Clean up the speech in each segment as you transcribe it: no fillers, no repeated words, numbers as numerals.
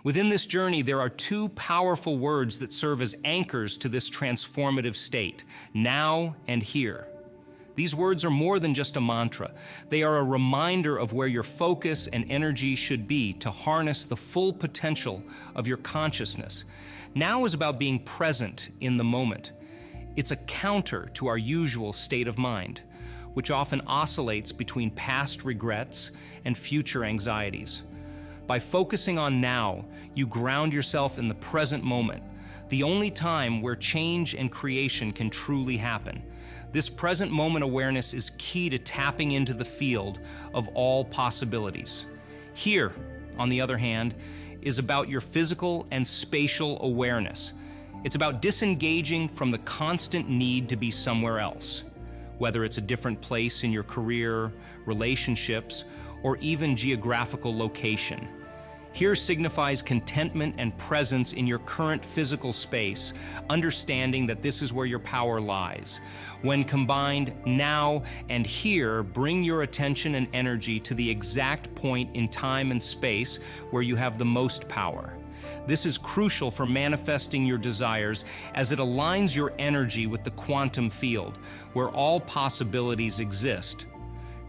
Within this journey, there are two powerful words that serve as anchors to this transformative state: now and here. These words are more than just a mantra. They are a reminder of where your focus and energy should be to harness the full potential of your consciousness. Now is about being present in the moment. It's a counter to our usual state of mind, which often oscillates between past regrets and future anxieties. By focusing on now, you ground yourself in the present moment, the only time where change and creation can truly happen. This present moment awareness is key to tapping into the field of all possibilities. Here, on the other hand, is about your physical and spatial awareness. It's about disengaging from the constant need to be somewhere else, whether it's a different place in your career, relationships, or even geographical location. Here signifies contentment and presence in your current physical space, understanding that this is where your power lies. When combined, now and here bring your attention and energy to the exact point in time and space where you have the most power. This is crucial for manifesting your desires, as it aligns your energy with the quantum field, where all possibilities exist.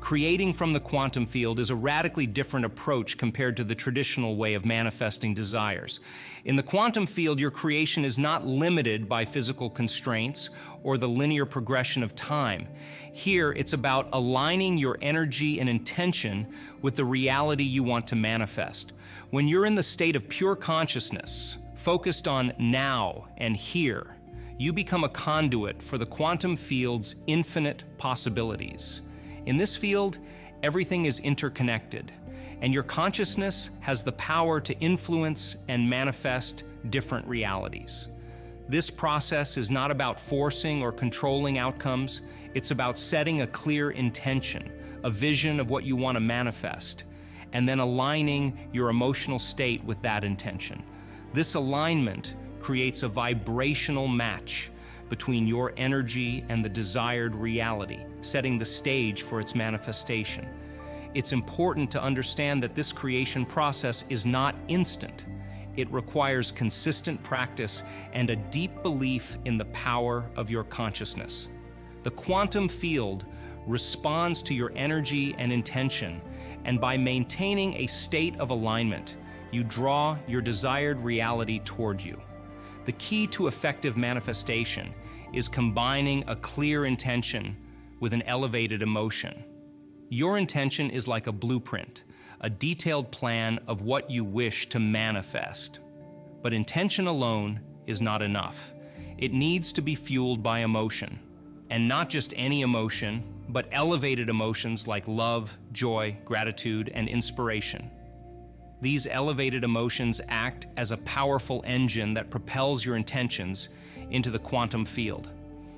Creating from the quantum field is a radically different approach compared to the traditional way of manifesting desires. In the quantum field, your creation is not limited by physical constraints or the linear progression of time. Here, it's about aligning your energy and intention with the reality you want to manifest. When you're in the state of pure consciousness, focused on now and here, you become a conduit for the quantum field's infinite possibilities. In this field, everything is interconnected, and your consciousness has the power to influence and manifest different realities. This process is not about forcing or controlling outcomes. It's about setting a clear intention, a vision of what you want to manifest, and then aligning your emotional state with that intention. This alignment creates a vibrational match between your energy and the desired reality, setting the stage for its manifestation. It's important to understand that this creation process is not instant. It requires consistent practice and a deep belief in the power of your consciousness. The quantum field responds to your energy and intention, and by maintaining a state of alignment, you draw your desired reality toward you. The key to effective manifestation is combining a clear intention with an elevated emotion. Your intention is like a blueprint, a detailed plan of what you wish to manifest. But intention alone is not enough. It needs to be fueled by emotion. And not just any emotion, but elevated emotions like love, joy, gratitude, and inspiration. These elevated emotions act as a powerful engine that propels your intentions into the quantum field.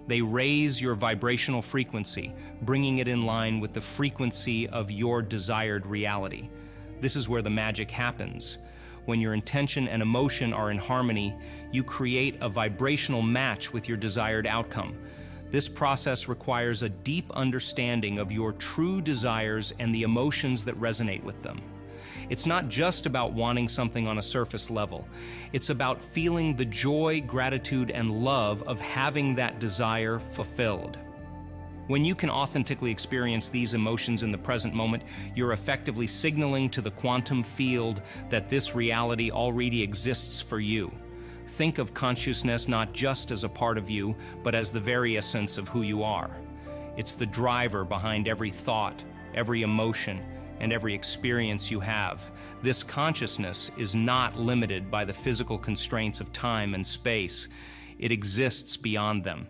They raise your vibrational frequency, bringing it in line with the frequency of your desired reality. This is where the magic happens. When your intention and emotion are in harmony, you create a vibrational match with your desired outcome. This process requires a deep understanding of your true desires and the emotions that resonate with them. It's not just about wanting something on a surface level. It's about feeling the joy, gratitude, and love of having that desire fulfilled. When you can authentically experience these emotions in the present moment, you're effectively signaling to the quantum field that this reality already exists for you. Think of consciousness not just as a part of you, but as the very essence of who you are. It's the driver behind every thought, every emotion, and every experience you have. This consciousness is not limited by the physical constraints of time and space. It exists beyond them,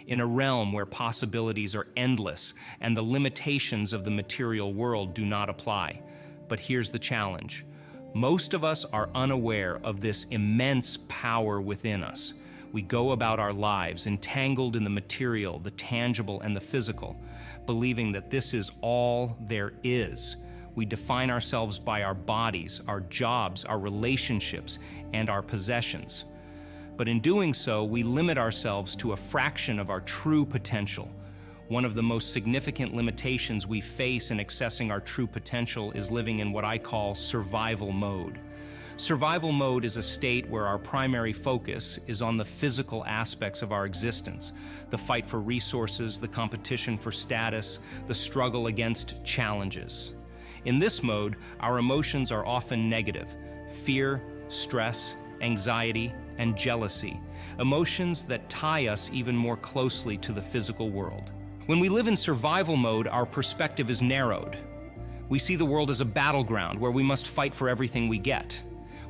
in a realm where possibilities are endless and the limitations of the material world do not apply. But here's the challenge. Most of us are unaware of this immense power within us. We go about our lives entangled in the material, the tangible, and the physical, believing that this is all there is. We define ourselves by our bodies, our jobs, our relationships, and our possessions. But in doing so, we limit ourselves to a fraction of our true potential. One of the most significant limitations we face in accessing our true potential is living in what I call survival mode. Survival mode is a state where our primary focus is on the physical aspects of our existence, the fight for resources, the competition for status, the struggle against challenges. In this mode, our emotions are often negative: fear, stress, anxiety, and jealousy, emotions that tie us even more closely to the physical world. When we live in survival mode, our perspective is narrowed. We see the world as a battleground where we must fight for everything we get.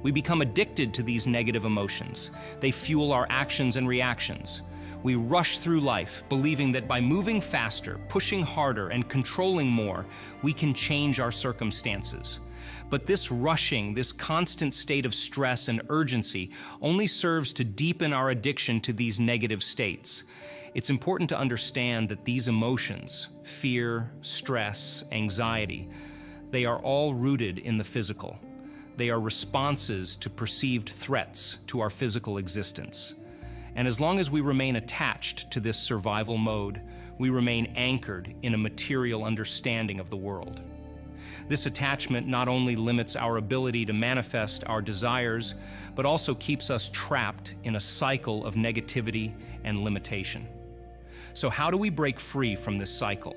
We become addicted to these negative emotions. They fuel our actions and reactions. We rush through life, believing that by moving faster, pushing harder, and controlling more, we can change our circumstances. But this rushing, this constant state of stress and urgency only serves to deepen our addiction to these negative states. It's important to understand that these emotions, fear, stress, anxiety, they are all rooted in the physical. They are responses to perceived threats to our physical existence. And as long as we remain attached to this survival mode, we remain anchored in a material understanding of the world. This attachment not only limits our ability to manifest our desires, but also keeps us trapped in a cycle of negativity and limitation. So how do we break free from this cycle?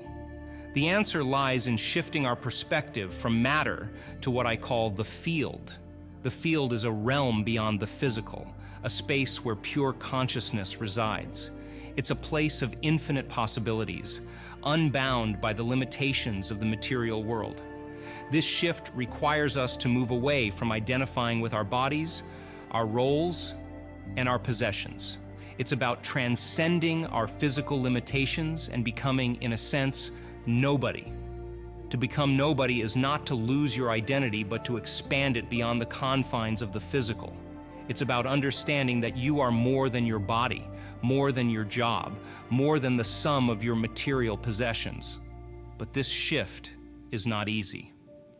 The answer lies in shifting our perspective from matter to what I call the field. The field is a realm beyond the physical, a space where pure consciousness resides. It's a place of infinite possibilities, unbound by the limitations of the material world. This shift requires us to move away from identifying with our bodies, our roles, and our possessions. It's about transcending our physical limitations and becoming, in a sense, nobody. To become nobody is not to lose your identity, but to expand it beyond the confines of the physical. It's about understanding that you are more than your body, more than your job, more than the sum of your material possessions. But this shift is not easy.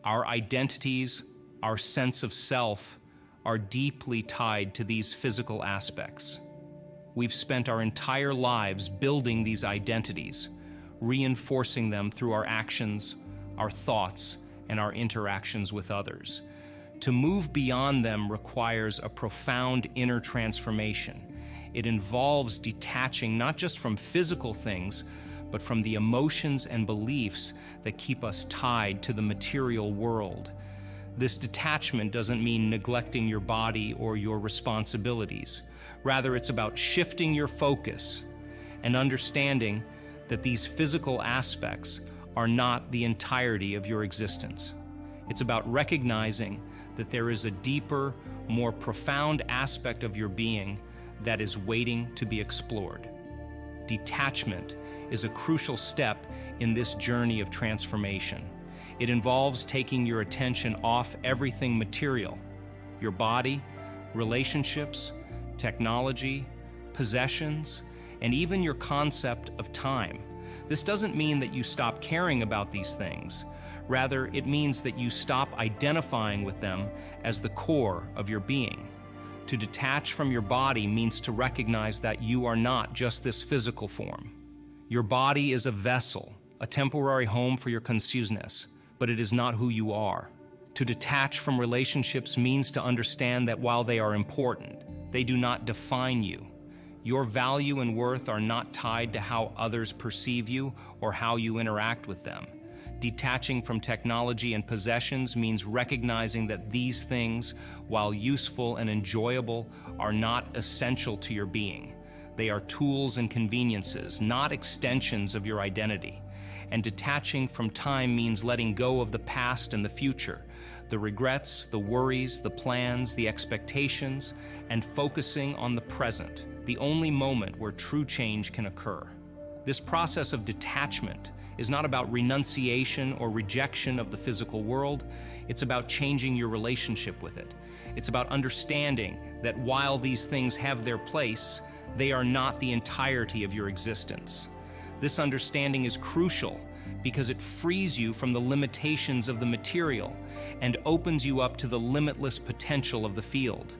Our identities, our sense of self, are deeply tied to these physical aspects. We've spent our entire lives building these identities, reinforcing them through our actions, our thoughts, and our interactions with others. To move beyond them requires a profound inner transformation. It involves detaching not just from physical things, but from the emotions and beliefs that keep us tied to the material world. This detachment doesn't mean neglecting your body or your responsibilities. Rather, it's about shifting your focus and understanding that these physical aspects are not the entirety of your existence. It's about recognizing that there is a deeper, more profound aspect of your being that is waiting to be explored. Detachment is a crucial step in this journey of transformation. It involves taking your attention off everything material: your body, relationships, technology, possessions, and even your concept of time. This doesn't mean that you stop caring about these things. Rather, it means that you stop identifying with them as the core of your being. To detach from your body means to recognize that you are not just this physical form. Your body is a vessel, a temporary home for your consciousness, but it is not who you are. To detach from relationships means to understand that while they are important, they do not define you. Your value and worth are not tied to how others perceive you or how you interact with them. Detaching from technology and possessions means recognizing that these things, while useful and enjoyable, are not essential to your being. They are tools and conveniences, not extensions of your identity. And detaching from time means letting go of the past and the future, the regrets, the worries, the plans, the expectations, and focusing on the present, the only moment where true change can occur. This process of detachment is not about renunciation or rejection of the physical world. It's about changing your relationship with it. It's about understanding that while these things have their place, they are not the entirety of your existence. This understanding is crucial because it frees you from the limitations of the material and opens you up to the limitless potential of the field.